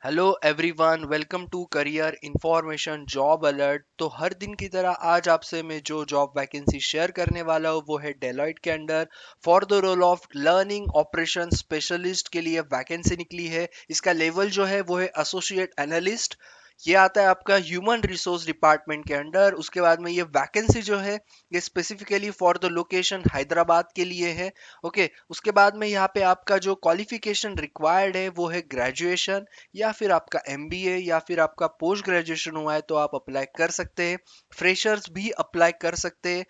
Hello everyone, welcome to career information job alert. तो हर दिन की तरह आज आपसे मैं जो जॉब वैकेंसी शेयर करने वाला हूँ वो है डेलॉइट के under for the role of learning operation specialist के लिए वैकेंसी निकली है। इसका लेवल जो है वो है एसोसिएट एनालिस्ट। ये आता है आपका ह्यूमन रिसोर्स डिपार्टमेंट के अंडर। उसके बाद में ये वैकेंसी जो है ये specifically for the location Hyderabad के लिए है। ओके, उसके बाद में यहाँ पे आपका जो क्वालिफिकेशन रिक्वायर्ड है वो है ग्रेजुएशन, या फिर आपका एमबीए या फिर आपका पोस्ट ग्रेजुएशन हुआ है तो आप अप्लाई कर सकते हैं। फ्रेशर्स भी अप्लाई कर सकते हैं,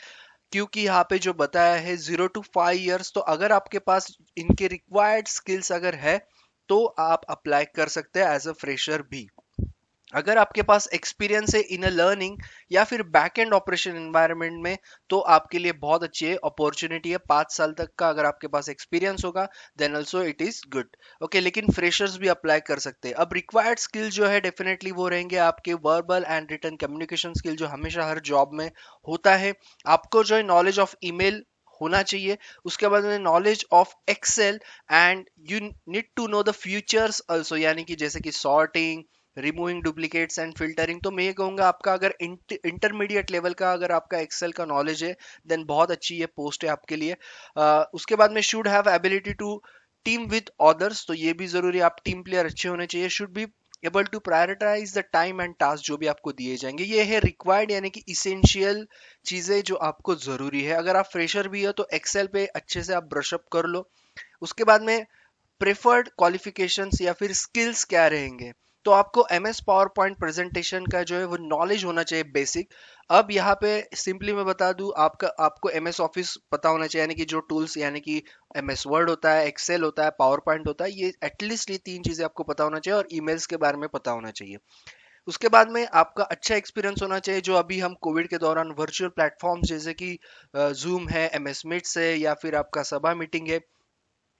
क्योंकि यहाँ पे जो बताया है 0 to 5 इयर्स। तो अगर आपके पास इनके रिक्वायर्ड स्किल्स अगर है तो आप अप्लाई कर सकते हैं एज अ फ्रेशर भी। अगर आपके पास एक्सपीरियंस है इन अ लर्निंग या फिर बैक एंड ऑपरेशन एनवायरनमेंट में तो आपके लिए बहुत अच्छी है अपॉर्चुनिटी है। 5 साल तक का अगर आपके पास एक्सपीरियंस होगा then also it is good. Okay, लेकिन फ्रेशर्स भी अप्लाई कर सकते हैं। अब रिक्वायर्ड स्किल जो है डेफिनेटली वो रहेंगे आपके verbal and written communication skill, जो हमेशा हर जॉब में होता है। आपको जो है नॉलेज ऑफ ईमेल होना चाहिए। उसके बाद में knowledge of Excel, and you need to know the futures also, यानी कि जैसे कि sorting, removing duplicates and filtering. तो मैं ये कहूंगा आपका अगर इंटरमीडिएट लेवल का अगर आपका एक्सेल का नॉलेज है देन बहुत अच्छी ये पोस्ट है आपके लिए। उसके बाद में should have ability to team with others, तो ये भी जरूरी है। आप टीम प्लेयर अच्छे होने चाहिए। Should be able to prioritise the time and task जो भी आपको दिए जाएंगे। ये है रिक्वायर्ड यानी कि इसेंशियल चीजें जो आपको जरूरी है। अगर आप फ्रेशर भी हो तो एक्सेल पे अच्छे से आप ब्रशअप कर लो। उसके बाद में प्रेफर्ड क्वालिफिकेशंस या फिर स्किल्स क्या रहेंगे, तो आपको M S PowerPoint presentation का जो है वो नॉलेज होना चाहिए बेसिक। अब यहाँ पे सिंपली मैं बता दूं, आपको एम एस ऑफिस पता होना चाहिए, यानी कि जो टूल्स यानी कि एम एस वर्ड होता है, एक्सेल होता है, पावर पॉइंट होता है, ये एटलीस्ट ये 3 चीजें आपको पता होना चाहिए, और ईमेल्स के बारे में पता होना चाहिए। उसके बाद में आपका अच्छा एक्सपीरियंस होना चाहिए। जो अभी हम कोविड के दौरान वर्चुअल प्लेटफॉर्म्स जैसे कि जूम है, एम एस मीट्स है, या फिर आपका सभा मीटिंग है,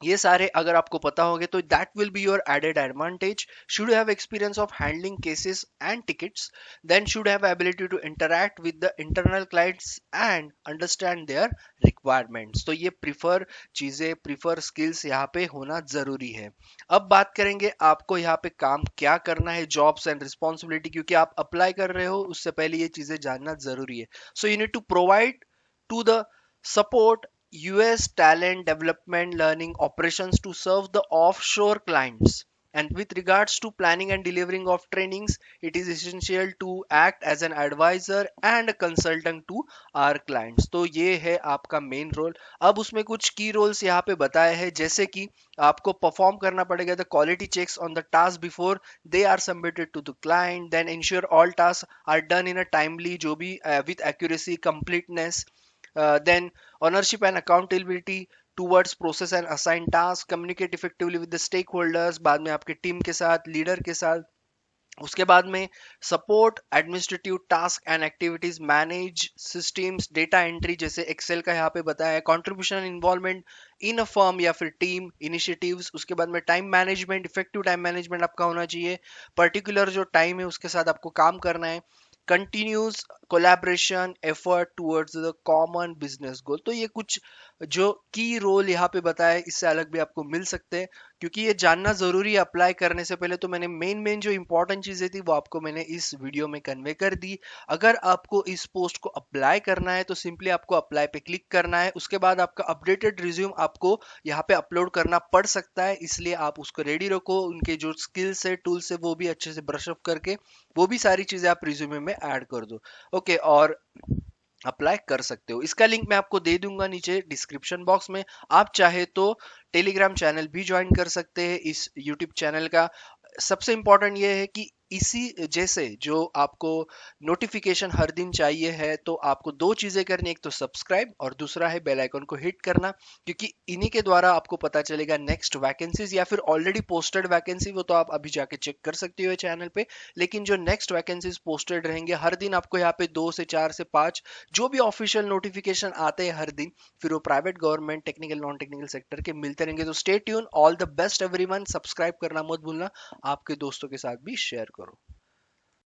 ये सारे अगर आपको पता होंगे तो that will be your added advantage. Should have experience of handling cases and tickets, then should have ability to interact with the internal clients and understand their requirements. तो ये प्रीफर स्किल्स यहाँ पे होना जरूरी है। अब बात करेंगे आपको यहाँ पे काम क्या करना है, जॉब्स एंड रिस्पॉन्सिबिलिटी, क्योंकि आप अप्लाई कर रहे हो उससे पहले ये चीजें जानना जरूरी है। So you need to provide to the support US talent development learning operations to serve the offshore clients. And with regards to planning and delivering of trainings, it is essential to act as an advisor and a consultant to our clients. तो ये है आपका main role. अब उसमें कुछ की roles यहाँ पे बताए हैं, जैसे कि आपको परफॉर्म करना पड़ेगा the quality checks on the task before they are submitted to the client, then ensure all task are done in a timely, जो भी with accuracy completeness, then ownership and accountability towards process and assigned tasks, communicate effectively with the stakeholders, बाद में आपके team के साथ, leader के साथ। उसके बाद में support administrative task and activities, manage systems, data entry जैसे एक्सेल का यहाँ पे बताया है, contribution involvement in a firm या फिर टीम इनिशिएटिव्स। उसके बाद में time management, effective time management आपका होना चाहिए। पर्टिकुलर जो टाइम है उसके साथ आपको काम करना है। Continuous collaboration effort towards the common business गोल। तो ये कुछ जो की रोल यहाँ पे बताया है, इससे अलग भी आपको मिल सकते हैं, क्योंकि ये जानना जरूरी है अप्लाई करने से पहले। तो मैंने मेन मेन जो इंपॉर्टेंट चीजें थी वो आपको मैंने इस वीडियो में कन्वे कर दी। अगर आपको इस पोस्ट को अप्लाई करना है तो सिंपली आपको अप्लाई पे क्लिक करना है। उसके बाद आपका अपडेटेड रिज्यूम आपको यहाँ पे अपलोड करना पड़ सकता है, इसलिए आप उसको रेडी रखो। उनके जो स्किल्स है, टूल्स है, वो भी अच्छे से ब्रशअप करके वो भी सारी चीजें आप रिज्यूमे में ऐड कर दो। ओके, और अप्लाई कर सकते हो। इसका लिंक मैं आपको दे दूंगा नीचे डिस्क्रिप्शन बॉक्स में। आप चाहे तो टेलीग्राम चैनल भी ज्वाइन कर सकते हैं इस यूट्यूब चैनल का। सबसे इंपॉर्टेंट ये है कि इसी जैसे जो आपको नोटिफिकेशन हर दिन चाहिए है तो आपको दो चीजें करनी, एक तो सब्सक्राइब और दूसरा है बेल आइकन को हिट करना, क्योंकि इन्हीं के द्वारा आपको पता चलेगा नेक्स्ट वैकेंसीज या फिर ऑलरेडी पोस्टेड वैकेंसी, वो तो आप अभी जाके चेक कर सकते हो चैनल पे। लेकिन जो नेक्स्ट वैकेंसीज पोस्टेड रहेंगे हर दिन आपको यहाँ पे 2 से 4 से 5 जो भी ऑफिशियल नोटिफिकेशन आते हैं हर दिन, फिर वो private, government, technical, non technical sector के मिलते रहेंगे। तो stay tune, all the best everyone. Subscribe करना मत भूलना, आपके दोस्तों के साथ भी शेयर